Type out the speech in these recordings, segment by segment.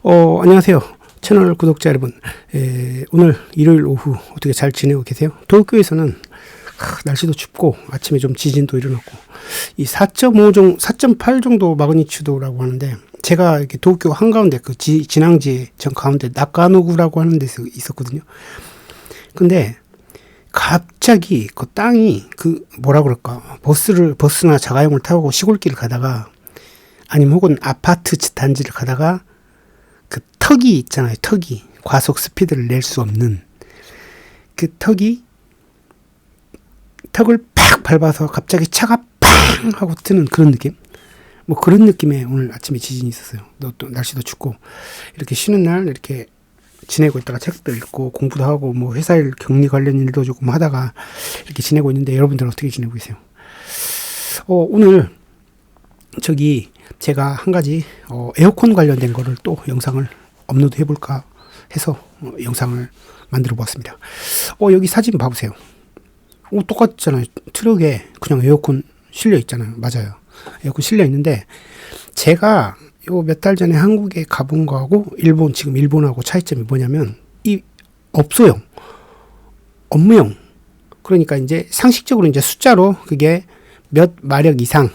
안녕하세요. 채널 구독자 여러분. 오늘 일요일 오후 어떻게 잘 지내고 계세요? 도쿄에서는 날씨도 춥고 아침에 좀 지진도 일어났고 이 4.8 정도 마그니튜도라고 하는데 제가 이렇게 도쿄 한가운데 그 진앙지 전 가운데 나카노구라고 하는 데서 있었거든요. 근데 갑자기 그 땅이 그 뭐라 그럴까 버스나 자가용을 타고 시골길을 가다가 아니면 혹은 아파트 단지를 가다가 그 턱이 있잖아요. 턱이 과속 스피드를 낼 수 없는 그 턱을 팍 밟아서 갑자기 차가 팡 하고 트는 그런 느낌? 뭐 그런 느낌의 오늘 아침에 지진이 있었어요. 또 날씨도 춥고 이렇게 쉬는 날 이렇게 지내고 있다가 책도 읽고 공부도 하고 뭐 회사 일 격리 관련 일도 조금 하다가 이렇게 지내고 있는데 여러분들은 어떻게 지내고 계세요? 오늘 제가 한 가지 에어컨 관련된 거를 또 영상을 업로드 해볼까 해서 영상을 만들어 보았습니다. 여기 사진 봐보세요. 똑같잖아요. 트럭에 그냥 에어컨 실려 있잖아요. 맞아요. 에어컨 실려 있는데 제가 요 몇 달 전에 한국에 가본 거하고 지금 일본하고 차이점이 뭐냐면 이 업소용, 업무용. 그러니까 이제 상식적으로 이제 숫자로 그게 몇 마력 이상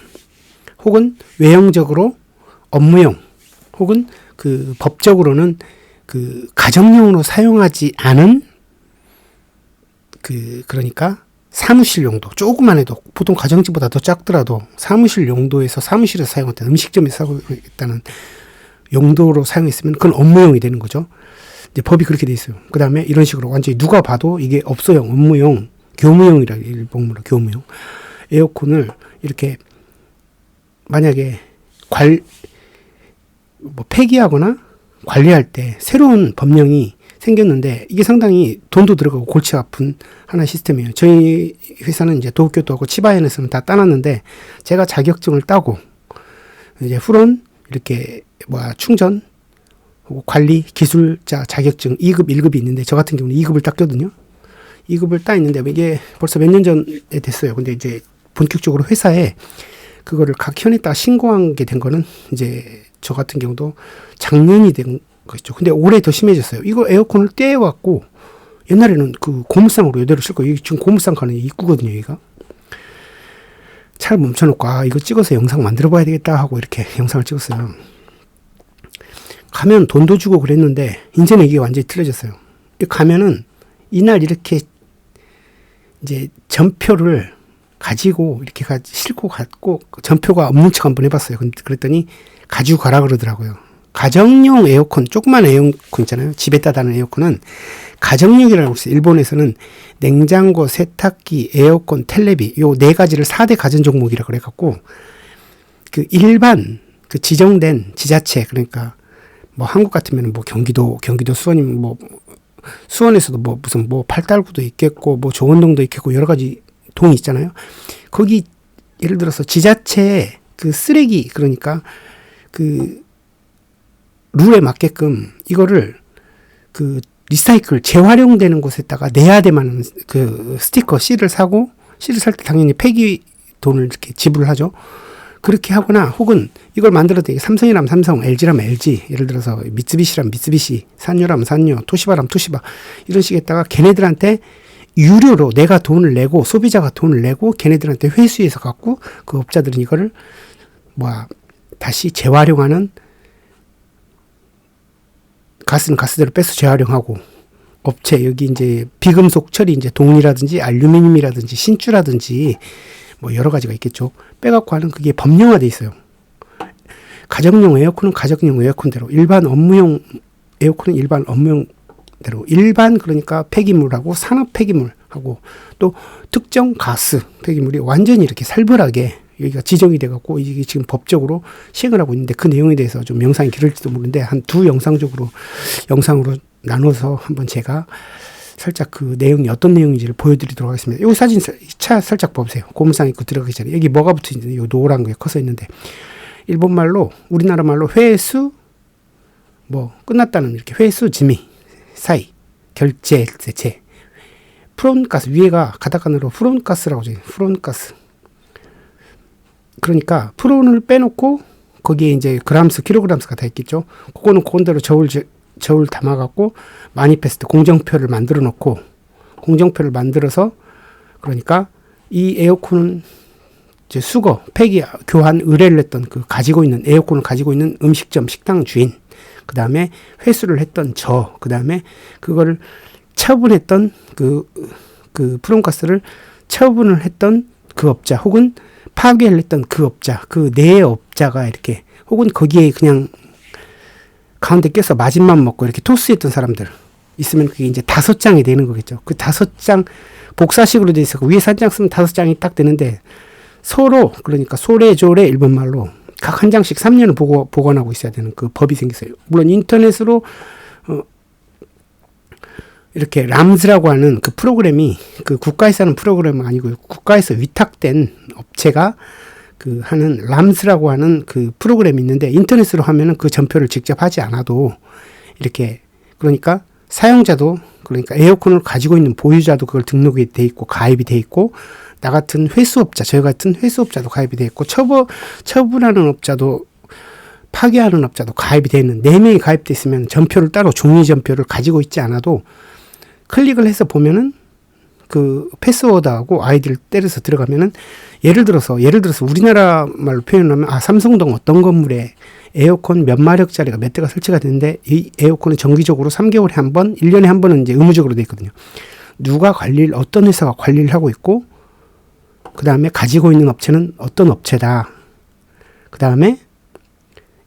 혹은 외형적으로 업무용 혹은 그 법적으로는 그 가정용으로 사용하지 않은 그러니까 사무실 용도 조금만 해도 보통 가정집보다 더 작더라도 사무실 용도에서 사무실에서 사용했다는 음식점에서 사용했다는 용도로 사용했으면 그건 업무용이 되는 거죠. 이제 법이 그렇게 돼 있어요. 그 다음에 이런 식으로 완전히 누가 봐도 이게 업소용, 업무용, 교무용이라 일본말로 교무용 에어컨을 이렇게 만약에 폐기하거나 관리할 때 새로운 법령이 생겼는데 이게 상당히 돈도 들어가고 골치 아픈 하나의 시스템이에요. 저희 회사는 이제 도쿄도하고 치바현에서는 다 따놨는데 제가 자격증을 따고 이제 후론 이렇게 충전 관리 기술자 자격증 2급 1급이 있는데 저 같은 경우는 2급을 땄거든요. 2급을 따 있는데 이게 벌써 몇 년 전에 됐어요. 근데 이제 본격적으로 회사에 그거를 각 현에다가 신고한 게 된 거는 이제 저 같은 경우도 작년이 된 거죠. 근데 올해 더 심해졌어요. 이거 에어컨을 떼어왔고 옛날에는 그 고무상으로 이대로 쓸 거예요. 지금 고무상 가는 입구거든요. 여기가. 차를 멈춰놓고 이거 찍어서 영상 만들어 봐야 되겠다 하고 이렇게 영상을 찍었어요. 가면 돈도 주고 그랬는데 이제는 이게 완전히 틀려졌어요. 가면은 이날 이렇게 이제 전표를 가지고 이렇게 싣고 갔고 전표가 없는 척 한번 해봤어요. 그랬더니 가지고 가라 그러더라고요. 가정용 에어컨, 조그만 에어컨 있잖아요. 집에다 다는 에어컨은 가정용이라고 있어요. 일본에서는 냉장고, 세탁기, 에어컨, 텔레비 요 네 가지를 4대 가전 종목이라 그래갖고 그 일반 그 지정된 지자체 그러니까 뭐 한국 같으면 뭐 경기도 수원이면 뭐 수원에서도 뭐 무슨 뭐 팔달구도 있겠고 뭐 조원동도 있겠고 여러 가지 동이 있잖아요. 거기 예를 들어서 지자체의 그 쓰레기 그러니까 그 룰에 맞게끔 이거를 그 리사이클 재활용되는 곳에다가 내야 되만 그 스티커 씨를 살 때 당연히 폐기 돈을 이렇게 지불을 하죠. 그렇게 하거나 혹은 이걸 만들어도 삼성이라면 삼성, LG라면 LG, 예를 들어서 미쓰비시라면 미쓰비시, 산요라면 산요, 토시바라면 토시바 이런 식에다가 걔네들한테 유료로 내가 돈을 내고 소비자가 돈을 내고 걔네들한테 회수해서 갖고 그 업자들은 이거를 다시 재활용하는 가스는 가스대로 빼서 재활용하고 업체 여기 이제 비금속 처리 이제 동이라든지 알루미늄이라든지 신주라든지 뭐 여러 가지가 있겠죠. 빼갖고 하는 그게 법령화돼 있어요. 가정용 에어컨은 가정용 에어컨대로 일반 업무용 에어컨은 일반 업무용대로 일반 그러니까 폐기물하고 산업 폐기물하고 또 특정 가스 폐기물이 완전히 이렇게 살벌하게 여기가 지정이 돼갖고 이게 지금 법적으로 시행을 하고 있는데 그 내용에 대해서 좀 영상이 길을지도 모르는데 한 두 영상으로 나눠서 한번 제가 살짝 그 내용이 어떤 내용인지를 보여드리도록 하겠습니다. 여기 사진 차 살짝 보세요. 고무상 입고 들어가기 전에 여기 뭐가 붙어 있는데 요 노란 게 커서 있는데 일본말로 우리나라 말로 회수 끝났다는 이렇게 회수 지미 사이 결제 제 프론가스 위에가 가타카나로 프론가스라고 적혀요. 프론가스 그러니까 프론을 빼놓고 거기에 이제 킬로그램수가 다 있겠죠. 그거는 그건대로 저울 담아갖고 마니페스트 공정표를 공정표를 만들어서 그러니까 이 에어컨은 이제 폐기 교환 의뢰를 했던 에어컨을 가지고 있는 음식점 식당 주인, 그 다음에 회수를 했던 그 다음에 그거를 처분했던 프론가스를 처분을 했던 그 업자 혹은 파괴를 했던 그 업자, 그 네 업자가 이렇게 혹은 거기에 그냥 가운데 껴서 마진만 먹고 이렇게 토스했던 사람들 있으면 그게 이제 5장이 되는 거겠죠. 그 5장 복사식으로 돼 있어. 위에 3장 쓰면 5장이 딱 되는데 서로 그러니까 소래조래 일본말로 각 한 장씩 3년을 보관하고 있어야 되는 그 법이 생겼어요. 물론 인터넷으로 이렇게 람즈라고 하는 그 프로그램이 그 국가에서 하는 프로그램은 아니고요. 국가에서 위탁된 업체가 하는 람스라고 하는 그 프로그램이 있는데 인터넷으로 하면은 그 전표를 직접 하지 않아도 이렇게 그러니까 사용자도 그러니까 에어컨을 가지고 있는 보유자도 그걸 등록이 돼 있고 가입이 돼 있고 저희 같은 회수업자도 가입이 돼 있고 처분하는 업자도 파괴하는 업자도 가입이 돼 있는 4명이 가입돼 있으면 전표를 따로 종이 전표를 가지고 있지 않아도 클릭을 해서 보면은 그 패스워드하고 아이디를 때려서 들어가면은 예를 들어서 우리나라 말로 표현하면 삼성동 어떤 건물에 에어컨 몇 마력짜리가 몇 대가 설치가 되는데 이 에어컨은 정기적으로 3개월에 한 번, 1년에 한 번은 이제 의무적으로 돼 있거든요. 어떤 회사가 관리를 하고 있고 그 다음에 가지고 있는 업체는 어떤 업체다. 그 다음에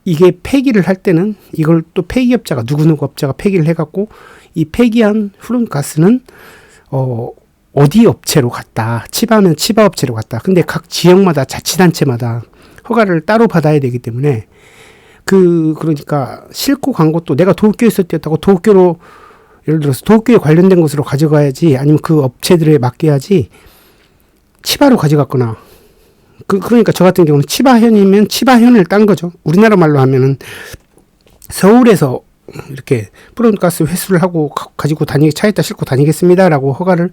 이게 폐기를 할 때는 이걸 또 폐기업자가 누구누구 업자가 폐기를 해갖고 이 폐기한 프론가스는 어디 업체로 갔다. 치바는 치바 업체로 갔다. 근데 각 지역마다 자치단체마다 허가를 따로 받아야 되기 때문에 그러니까 싣고 간 것도 내가 도쿄에서 뛰었다고 도쿄로 예를 들어서 도쿄에 관련된 곳으로 가져가야지 아니면 그 업체들에 맡겨야지 치바로 가져갔거나 그러니까 저 같은 경우는 치바현이면 치바현을 딴 거죠. 우리나라 말로 하면은 서울에서 이렇게 프론가스 회수를 하고 가지고 차에다 싣고 다니겠습니다라고 허가를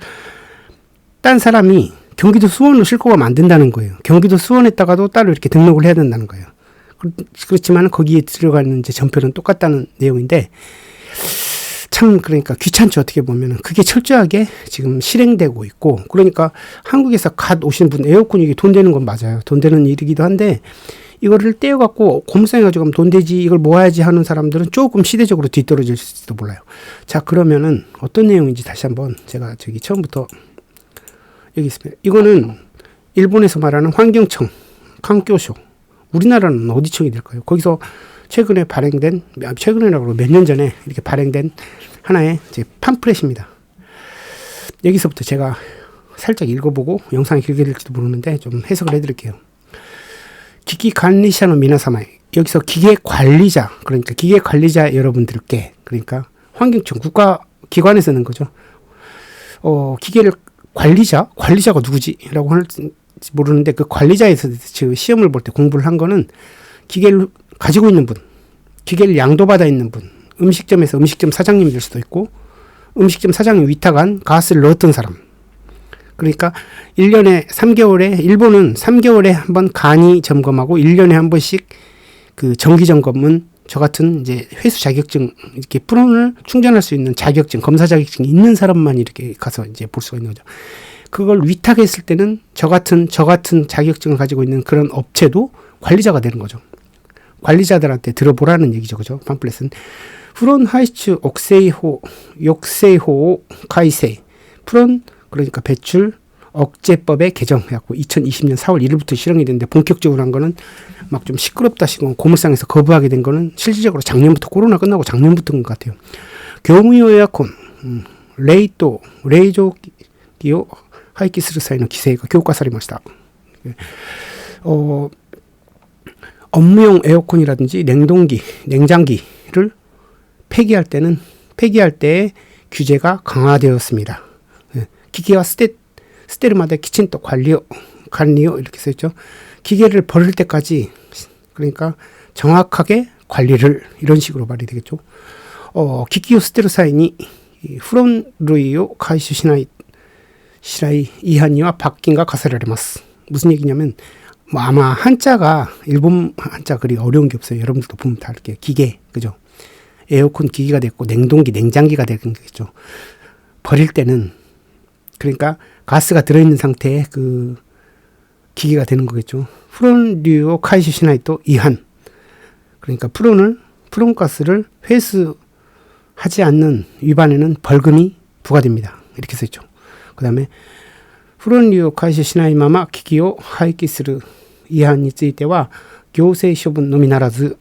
딴 사람이 경기도 수원으로 싣고 가면 안 된다는 거예요. 경기도 수원에다가도 따로 이렇게 등록을 해야 된다는 거예요. 그렇지만 거기에 들어가는 이제 전표는 똑같다는 내용인데 참 그러니까 귀찮죠. 어떻게 보면은 그게 철저하게 지금 실행되고 있고 그러니까 한국에서 갓 오신 분 에어컨 이게 돈 되는 건 맞아요. 돈 되는 일이기도 한데 이거를 떼어갖고 고물상해가지고 돈 되지 이걸 모아야지 하는 사람들은 조금 시대적으로 뒤떨어질지도 몰라요. 자 그러면은 어떤 내용인지 다시 한번 제가 처음부터 여기 있습니다. 이거는 일본에서 말하는 환경청環境省우리나라는 어디 청이 될까요? 거기서 최근이라고 몇 년 전에 이렇게 발행된 하나의 이제 팜플렛입니다. 여기서부터 제가 살짝 읽어보고 영상이 길게 될지도 모르는데 좀 해석을 해드릴게요. 기기 관리자노 미나사마에 여기서 기계 관리자 그러니까 기계 관리자 여러분들께 그러니까 환경청 국가기관에 쓰는 거죠. 기계를 관리자가 누구지라고 할지 모르는데 그 관리자에서 지금 시험을 볼 때 공부를 한 거는 기계를 가지고 있는 분, 기계를 양도받아 있는 분, 음식점에서 음식점 사장님이 될 수도 있고 음식점 사장님 위탁한 가스를 넣었던 사람. 그러니까 1년에 3개월에 일본은 3개월에 한 번 간이 점검하고 1년에 한 번씩 그 정기 점검은 저 같은 이제 회수 자격증 이렇게 프론을 충전할 수 있는 자격증 검사 자격증이 있는 사람만 이렇게 가서 이제 볼 수가 있는 거죠. 그걸 위탁했을 때는 저 같은 자격증을 가지고 있는 그런 업체도 관리자가 되는 거죠. 관리자들한테 들어보라는 얘기죠. 그죠? 팜플렛은 프론 하이츠 욕세호 카이세 프론 그러니까 배출 억제법의 개정해갖고 2020년 4월 1일부터 실행이 됐는데 본격적으로 한 거는 막 좀 시끄럽다 싶고 고물상에서 거부하게 된 거는 실질적으로 작년부터 코로나 끝나고 작년부터인 것 같아요. 경유용 에어컨 레이조기요 하이키스를 사이는 기세가 교과서리마시다. 업무용 에어컨이라든지 냉장기를 폐기할 때의 규제가 강화되었습니다. 기계와 스테르마다 키친또 관리요 이렇게 써있죠. 기계를 버릴 때까지 그러니까 정확하게 관리를 이런 식으로 말이 되겠죠. 기기요 스테르 사이니 후론루이요 카이슈 시라이 이한이와 바뀐가 가사라레마스. 무슨 얘기냐면 뭐 아마 한자가 일본 한자 그리 어려운 게 없어요. 여러분들도 보면 다 이렇게 기계, 그죠? 에어컨 기기가 됐고 냉동기, 냉장기가 되는 거겠죠. 버릴 때는 그러니까 가스가 들어있는 상태의 그 기기가 되는 거겠죠. 프론류 카이시 시나이토 이한. 그러니까 프론가스를 회수하지 않는 위반에는 벌금이 부과됩니다. 이렇게 써있죠. 그 다음에 프론류 카이시 시나이마마 기기を廃棄する違反については行政処分のみならず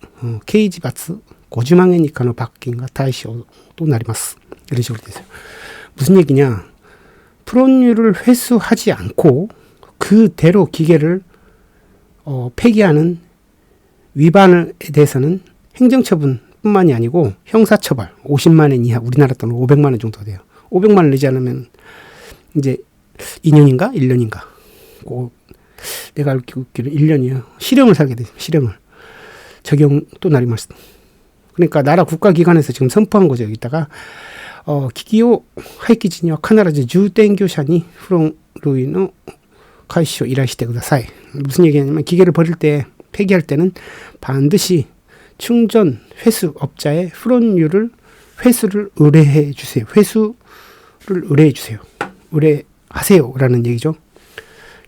刑事罰50万円以下の罰金が対象となります. 이런 식으로 됐어요. 무슨 얘기냐? 프론류를 회수하지 않고 그대로 기계를 폐기하는 위반에 대해서는 행정처분뿐만이 아니고 형사처벌 50만 원 이하, 우리나라 돈으로 500만 원 정도 돼요. 500만 원 내지 않으면 이제 2년인가 1년인가 내가 알기로는 1년이요. 실형을 살게 돼요. 실형을. 적용 또 나리마스. 그러니까 나라 국가기관에서 지금 선포한 거죠. 여기다가 기기を廃棄時には必ず重点業者にフロン類の回収を依頼してください. 무슨 얘기냐면 기계를 버릴 때 폐기할 때는 반드시 충전 회수 업자의 프론류를 회수를 의뢰해 주세요. 회수를 의뢰해 주세요. 의뢰하세요라는 얘기죠.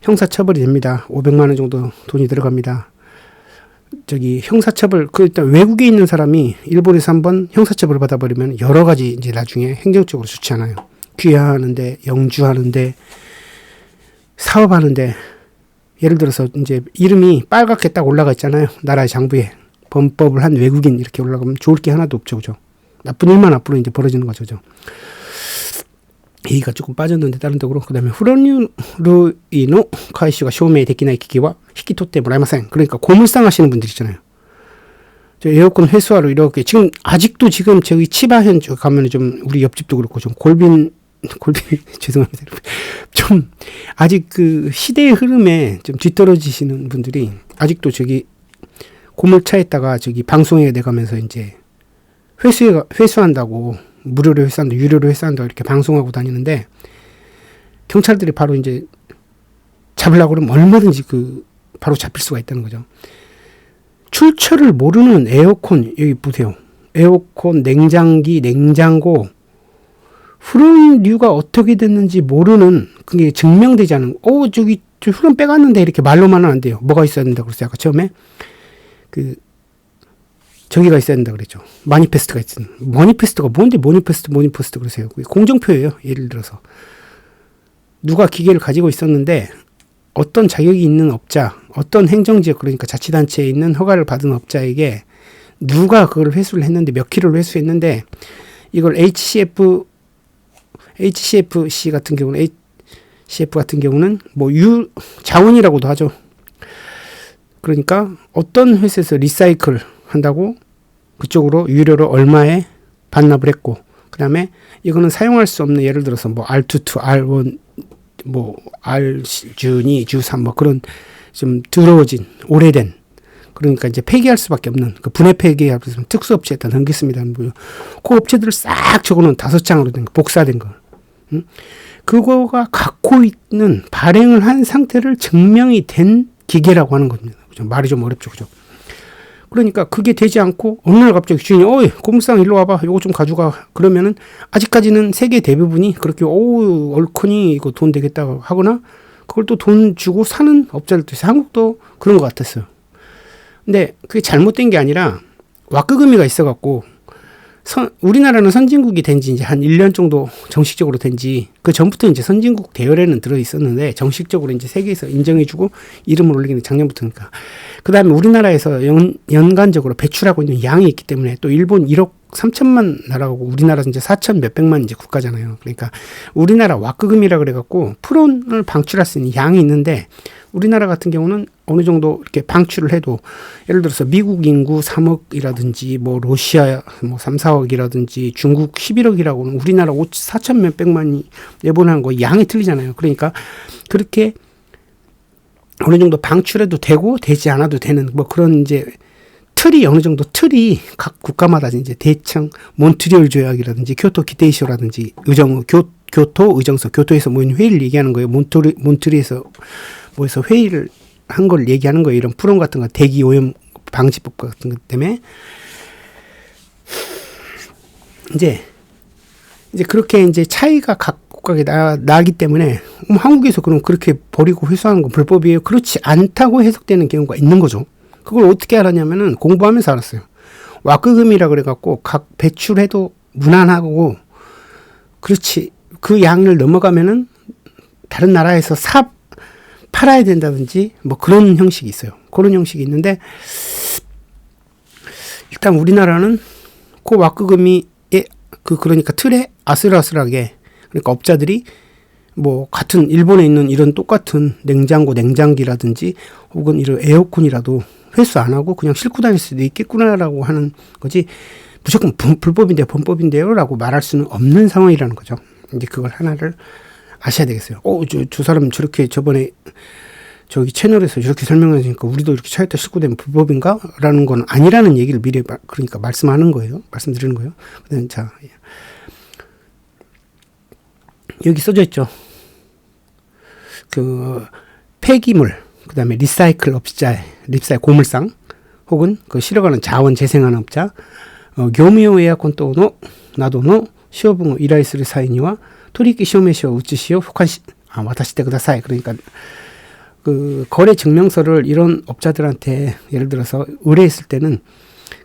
형사처벌이 됩니다. 500만 원 정도 돈이 들어갑니다. 저기 형사처벌 일단 외국에 있는 사람이 일본에서 한번 형사처벌을 받아버리면 여러 가지 이제 나중에 행정적으로 조치하나요. 귀화하는데, 영주하는데, 사업하는데, 예를 들어서 이제 이름이 빨갛게 딱 올라가 있잖아요. 나라의 장부에 범법을 한 외국인 이렇게 올라가면 좋을 게 하나도 없죠, 그죠? 나쁜 일만 앞으로 이제 벌어지는 거죠, 그죠? 얘기가 조금 빠졌는데 다른 데로. 그다음에 프론류의 가이슈가 쇼메이できない 기기와 히키토테 모라이마센. 그러니까 고물상 하시는 분들 있잖아요. 저 에어컨 회수하러 이렇게 지금 아직도 지금 저기 치바현 쪽 가면 좀 우리 옆집도 그렇고 좀 골빈 죄송합니다. 좀 아직 그 시대의 흐름에 좀 뒤떨어지시는 분들이 아직도 저기 고물차에다가 저기 방송에 내가면서 이제 회수한다고 무료로 회수한다, 유료로 회수한다 이렇게 방송하고 다니는데 경찰들이 바로 이제 잡으려고 그러면 얼마든지 바로 잡힐 수가 있다는 거죠. 출처를 모르는 에어컨 여기 보세요. 에어컨, 냉장기, 냉장고 프론류가 어떻게 됐는지 모르는 그게 증명되지 않은 저기 프론 빼갔는데 이렇게 말로만은 안 돼요. 뭐가 있어야 된다 그랬어요. 아까 처음에 저기가 있어야 된다 그랬죠. 마니페스트가 있어요. 마니페스트가 뭔데 모니페스트 그러세요. 공정표예요. 예를 들어서 누가 기계를 가지고 있었는데 어떤 자격이 있는 업자, 어떤 행정지역 그러니까 자치단체에 있는 허가를 받은 업자에게 누가 그걸 회수를 했는데 몇 킬로를 회수했는데 이걸 HCFC 같은 경우는 뭐 자원이라고도 하죠. 그러니까 어떤 회사에서 리사이클 한다고 그쪽으로 유료로 얼마에 반납을 했고 그 다음에 이거는 사용할 수 없는 예를 들어서 뭐 R22, R1, 뭐 R2, G3 뭐 그런 좀 더러워진 오래된 그러니까 이제 폐기할 수밖에 없는 그 분해 폐기할 특수업체에다 넘겼습니다. 그 업체들을 싹 적어놓은 5장으로 된 거, 복사된 거. 그거가 갖고 있는 발행을 한 상태를 증명이 된 기계라고 하는 겁니다. 그죠? 말이 좀 어렵죠, 그죠? 그러니까 그게 되지 않고 어느 날 갑자기 주인이 고물상 일로 와봐 이거 좀 가져가 그러면은 아직까지는 세계 대부분이 그렇게 얼큰이 이거 돈 되겠다 하거나 그걸 또 돈 주고 사는 업자들도 있어요. 한국도 그런 것 같았어요. 근데 그게 잘못된 게 아니라 왁구금이가 있어갖고 우리나라는 선진국이 된 지 이제 한 1년 정도 정식적으로 된 지 그 전부터 이제 선진국 대열에는 들어 있었는데 정식적으로 이제 세계에서 인정해주고 이름을 올리기는 작년부터니까. 그 다음에 우리나라에서 연간적으로 배출하고 있는 양이 있기 때문에 또 일본 1억 3천만 나라고 우리나라 이제 4천 몇백만 이제 국가잖아요. 그러니까 우리나라 왁구금이라 그래갖고 프론을 방출할 수 있는 양이 있는데 우리나라 같은 경우는 어느 정도 이렇게 방출을 해도 예를 들어서 미국 인구 3억이라든지 뭐 러시아 뭐 3, 4억이라든지 중국 11억이라고는 우리나라 4천 몇백만이 내보내는 거 양이 틀리잖아요. 그러니까 그렇게 어느 정도 방출해도 되고 되지 않아도 되는 뭐 그런 이제 틀이 어느 정도 틀이 각 국가마다 이제 대청 몬트리올 조약이라든지 교토 기테이쇼라든지 교토 의정서 교토에서 모인 회의를 얘기하는 거예요. 몬트리에서 모여서 회의를 한 걸 얘기하는 거예요. 이런 프롬 같은 거, 대기 오염 방지법 같은 것 때문에. 이제 그렇게 이제 차이가 각 국가에 나기 때문에 한국에서 그럼 그렇게 버리고 회수하는 건 불법이에요? 그렇지 않다고 해석되는 경우가 있는 거죠. 그걸 어떻게 알았냐면은 공부하면서 알았어요. 왁구금이라 그래갖고 각 배출해도 무난하고, 그렇지, 그 양을 넘어가면은 다른 나라에서 팔아야 된다든지 뭐 그런 형식이 있어요. 그런 형식이 있는데, 일단 우리나라는 그 왁구금이 그러니까 틀에 아슬아슬하게, 그러니까 업자들이 뭐 같은 일본에 있는 이런 똑같은 냉장고, 냉장기라든지 혹은 이런 에어컨이라도 회수 안 하고 그냥 싣고 다닐 수도 있겠구나라고 하는 거지, 무조건 불법인데요, 범법인데요 라고 말할 수는 없는 상황이라는 거죠. 이제 그걸 하나를 아셔야 되겠어요. 저 사람 저렇게 저번에 저기 채널에서 이렇게 설명하시니까 우리도 이렇게 차에다 싣고 되면 불법인가? 라는 건 아니라는 얘기를 미리 그러니까 말씀드리는 거예요. 자, 여기 써져 있죠. 그 폐기물, 그 다음에 리사이클 고물상, 혹은 그 실어가는 자원 재생하는 업자,業務用 エアコン等のなどの使用分を依頼する際には取引証明書を写しを渡してください. 그러니까 그 거래 증명서를 이런 업자들한테 예를 들어서 의뢰했을 때는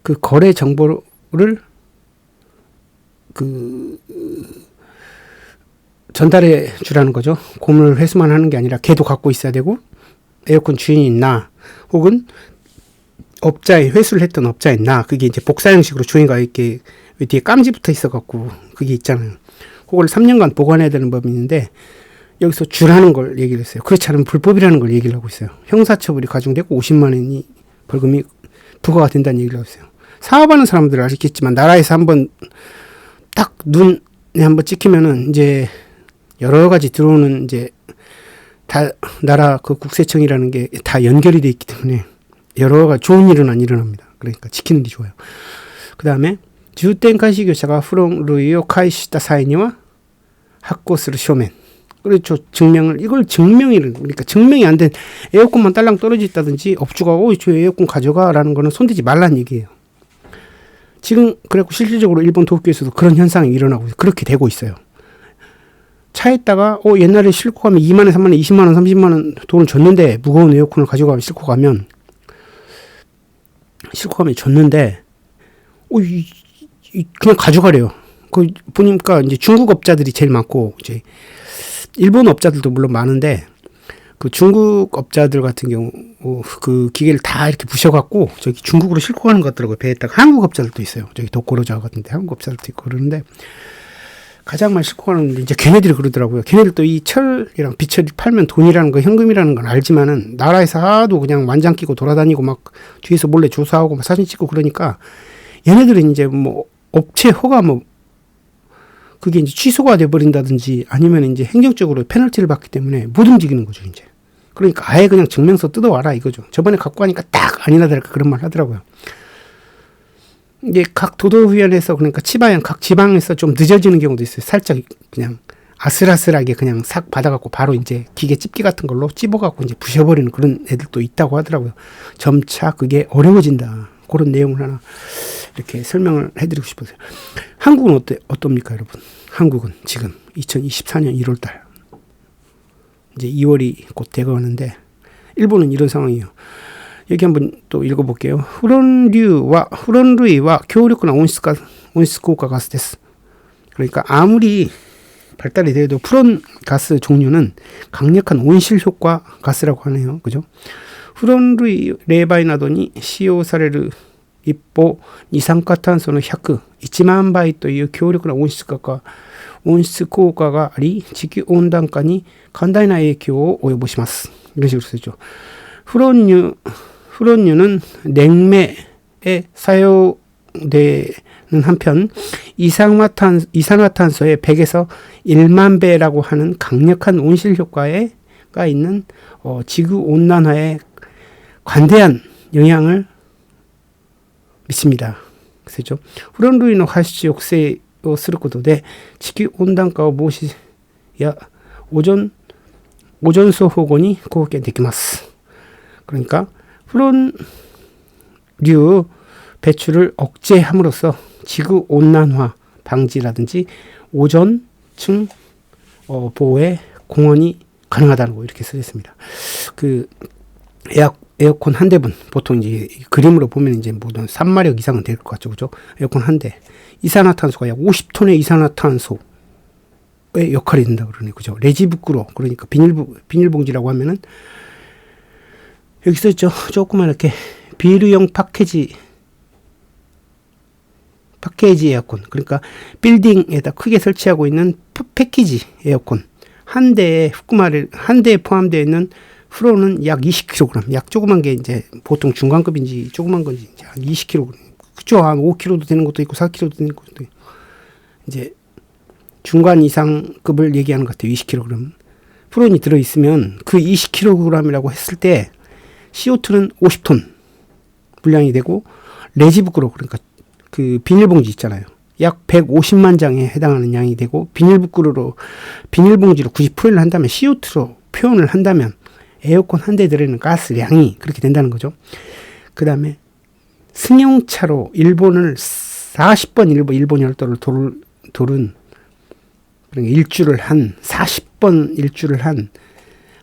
그 거래 정보를 전달해 주라는 거죠. 고물 회수만 하는 게 아니라 걔도 갖고 있어야 되고, 에어컨 주인인 나, 혹은 회수를 했던 업자인 나, 그게 이제 복사 형식으로 주인과 이렇게 뒤에 깜지 붙어 있어갖고 그게 있잖아요. 그걸 3년간 보관해야 되는 법이 있는데, 여기서 주라는 걸 얘기를 했어요. 그렇지 않으면 불법이라는 걸 얘기를 하고 있어요. 형사처벌이 가중되고 50만 원이 벌금이 부과가 된다는 얘기를 하고 있어요. 사업하는 사람들은 알겠지만 나라에서 한번 딱 눈에 한번 찍히면은 이제 여러 가지 들어오는 이제 다 나라 그 국세청이라는 게 다 연결이 돼 있기 때문에 여러 가지 좋은 일은 안 일어납니다. 그러니까 지키는 게 좋아요. 그 다음에 주택監視業者が フロン類を開始した際には発行する書面. 그렇죠. 이걸 그러니까 증명이 안 된 에어컨만 딸랑 떨어져 있다든지 업주가 저 에어컨 가져가라는 거는 손대지 말라는 얘기예요. 지금 그래갖고 실질적으로 일본 도쿄에서도 그런 현상이 일어나고 그렇게 되고 있어요. 차에다가 옛날에 싣고 가면 2만 원, 3만 원, 20만 원, 30만 원 돈을 줬는데, 무거운 에어컨을 가져가면 싣고 가면 줬는데 그냥 가져가래요. 보니까 이제 중국 업자들이 제일 많고, 이제 일본 업자들도 물론 많은데, 그 중국 업자들 같은 경우 그 기계를 다 이렇게 부셔갖고 저기 중국으로 싣고 가는 것 같더라고요. 배에다가. 한국 업자들도 있어요. 저기 도코로자 같은데 한국 업자들도 있고 그러는데, 가장 많이 싣고 가는데 이제 걔네들이 그러더라고요. 걔네들도 이 철이랑 비철이 팔면 돈이라는 거, 현금이라는 건 알지만은 나라에서 하도 그냥 완장 끼고 돌아다니고 막 뒤에서 몰래 조사하고 막 사진 찍고 그러니까 얘네들은 이제 뭐 업체 허가 그게 이제 취소가 돼버린다든지 아니면 이제 행정적으로 페널티를 받기 때문에 못 움직이는 거죠, 이제. 그러니까 아예 그냥 증명서 뜯어와라 이거죠. 저번에 갖고 가니까 딱 아니나 다를까 그런 말 하더라고요. 이게 각 도도위원회에서, 그러니까 치바현 각 지방에서 좀 늦어지는 경우도 있어요. 살짝 그냥 아슬아슬하게 그냥 싹 받아갖고 바로 이제 기계 집게 같은 걸로 찝어갖고 이제 부셔버리는 그런 애들도 있다고 하더라고요. 점차 그게 어려워진다. 그런 내용을 하나 이렇게 설명을 해드리고 싶어서요. 한국은 어떻습니까, 여러분? 한국은 지금 2024년 1월달 이제 2월이 곧 돼가는데, 일본은 이런 상황이에요. 여기 한번 또 읽어볼게요. 후론류와強力な 温室効果 ガスです. 그러니까 아무리 발달이 돼도 프론 가스 종류는 강력한 온실 효과 가스라고 하네요. 그죠? 후론류의冷媒などに使用される一方、二酸化炭素の100万倍という強力な温室効果があり、地球温暖化に寛大な影響を及ぼします. 이런 식으로 쓰죠. 후론류는 냉매에 사용되는 한편 이산화탄소의 100에서 1만 배라고 하는 강력한 온실 효과가 있는 지구 온난화에 관대한 영향을 미칩니다. 그렇죠? 후론류의 가스抑制をすることで地球温暖化を防止やオゾン層保護に貢献できます. 그러니까 프론류 배출을 억제함으로써 지구 온난화 방지라든지 오존층 보호에 공헌이 가능하다는 거 이렇게 써있습니다. 그 에어컨 한 대분 보통 이제 그림으로 보면 이제 모든 3마력 이상은 될 것 같죠, 그죠? 에어컨 한 대 이산화탄소가 약 50톤의 이산화탄소의 역할이 된다 그러네, 그죠? 레지부끄러 그러니까 비닐봉지라고 하면은 여기 써있죠. 조그만 이렇게 비료용 패키지 에어컨, 그러니까 빌딩에다 크게 설치하고 있는 패키지 에어컨 한 대에 한 대에 포함되어 있는 프로는 약 20kg, 약 조그만 게 이제 보통 중간급인지 조그만 건지 이제 한 20kg, 그쵸? 한 5kg도 되는 것도 있고 4kg도 되는 것도 있고 이제 중간 이상급을 얘기하는 것 같아요. 20kg 프론이 들어 있으면 그 20kg이라고 했을 때 CO2는 50톤 분량이 되고 레지부끄러 그러니까 그 비닐봉지 있잖아요. 약 150만 장에 해당하는 양이 되고 비닐봉지로 90%를 한다면 CO2로 표현을 한다면 에어컨 한 대 들어있는 가스량이 그렇게 된다는 거죠. 그 다음에 승용차로 일본을 40번 일본 열도를 돌은 그러니까 일주를 한 40번 일주를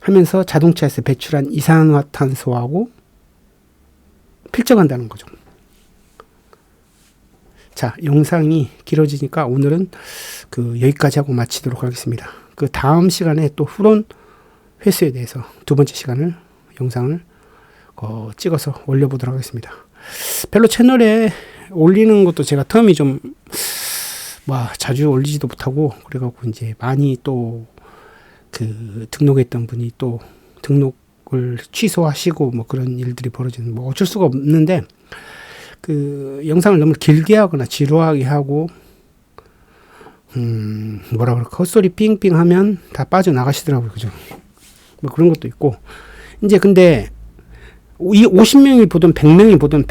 하면서 자동차에서 배출한 이산화탄소하고 필적한다는 거죠. 자, 영상이 길어지니까 오늘은 여기까지 하고 마치도록 하겠습니다. 그 다음 시간에 또 후론 회수에 대해서 두 번째 영상을 찍어서 올려보도록 하겠습니다. 별로 채널에 올리는 것도 제가 텀이 좀 자주 올리지도 못하고 그래갖고 이제 많이 또 등록했던 분이 또 등록을 취소하시고 그런 일들이 벌어지는 어쩔 수가 없는데 영상을 너무 길게 하거나 지루하게 하고 헛소리 삥삥 하면 다 빠져나가시더라고요. 그죠? 그런 것도 있고 이제 근데 이 50명이 보든 100명이 보든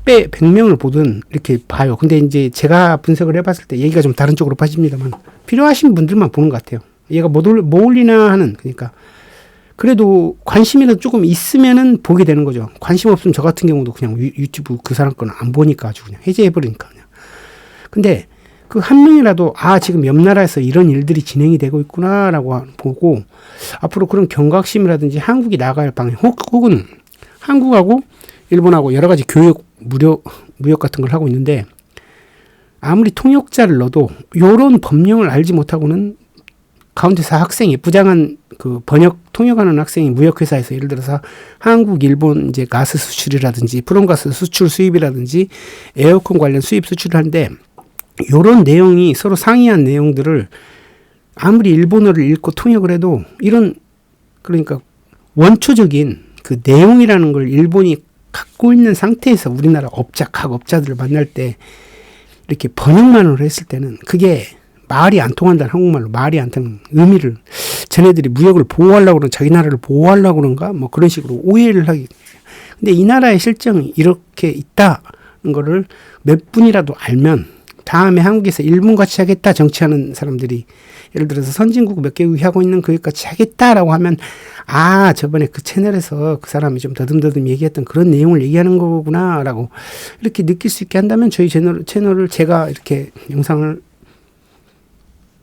100명을 보든 이렇게 봐요. 근데 이제 제가 분석을 해봤을 때 얘기가 좀 다른 쪽으로 빠집니다만 필요하신 분들만 보는 것 같아요. 얘가 뭐 올리나 하는 그러니까 그래도 관심이라도 조금 있으면은 보게 되는 거죠. 관심 없으면 저 같은 경우도 그냥 유튜브 그 사람 거는 안 보니까 아주 그냥 해제해버리니까 그냥. 근데 그 한 명이라도 지금 옆 나라에서 이런 일들이 진행이 되고 있구나라고 보고 앞으로 그런 경각심이라든지 한국이 나갈 방향 혹은 한국하고 일본하고 여러 가지 무역 같은 걸 하고 있는데 아무리 통역자를 넣어도 요런 법령을 알지 못하고는 가운데서 학생이 부장한 통역하는 학생이 무역회사에서 예를 들어서 한국, 일본 이제 가스 수출이라든지 프론가스 수출 수입이라든지 에어컨 관련 수입 수출을 하는데 요런 내용이 서로 상이한 내용들을 아무리 일본어를 읽고 통역을 해도 그러니까 원초적인 그 내용이라는 걸 일본이 갖고 있는 상태에서 우리나라 업자들을 만날 때 이렇게 번역만으로 했을 때는 그게 말이 안 통한다는 한국말로 말이 안 통하는 의미를 쟤네들이 무역을 보호하려고 그러는 자기 나라를 보호하려고 그런가 그런 식으로 오해를 하게. 근데 이 나라의 실정이 이렇게 있다는 거를 몇 분이라도 알면 다음에 한국에서 일본같이 하겠다 정치하는 사람들이 예를 들어서 선진국 몇 개국이 하고 있는 거기까지 하겠다라고 하면 저번에 그 채널에서 그 사람이 좀 더듬더듬 얘기했던 그런 내용을 얘기하는 거구나라고 이렇게 느낄 수 있게 한다면 저희 채널을 제가 이렇게 영상을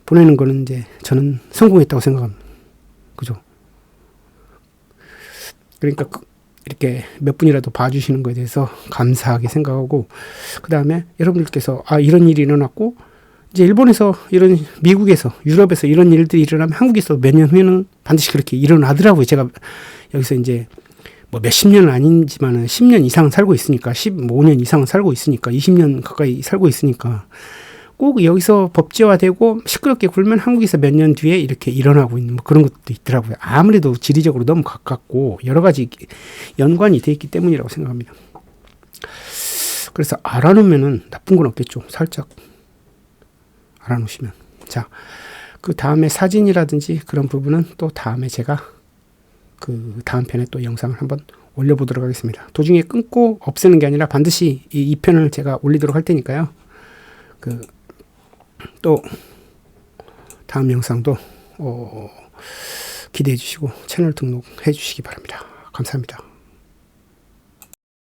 보내는 거는 이제 저는 성공했다고 생각합니다. 그죠? 그러니까 이렇게 몇 분이라도 봐주시는 거에 대해서 감사하게 생각하고 그 다음에 여러분들께서 이런 일이 일어났고 이제 일본에서 미국에서 유럽에서 이런 일들이 일어나면 한국에서 몇 년 후에는 반드시 그렇게 일어나더라고요. 제가 여기서 이제 몇십 년은 아니지만은 10년 이상 살고 있으니까 15년 이상 살고 있으니까 20년 가까이 살고 있으니까 꼭 여기서 법제화되고 시끄럽게 굴면 한국에서 몇 년 뒤에 이렇게 일어나고 있는 그런 것도 있더라고요. 아무래도 지리적으로 너무 가깝고 여러 가지 연관이 돼 있기 때문이라고 생각합니다. 그래서 알아놓으면은 나쁜 건 없겠죠. 살짝 알아놓으시면. 자, 그 다음에 사진이라든지 그런 부분은 또 다음에 제가 그 다음 편에 또 영상을 한번 올려보도록 하겠습니다. 도중에 끊고 없애는 게 아니라 반드시 이 편을 제가 올리도록 할 테니까요. 또 다음 영상도 기대해 주시고 채널 등록해 주시기 바랍니다. 감사합니다.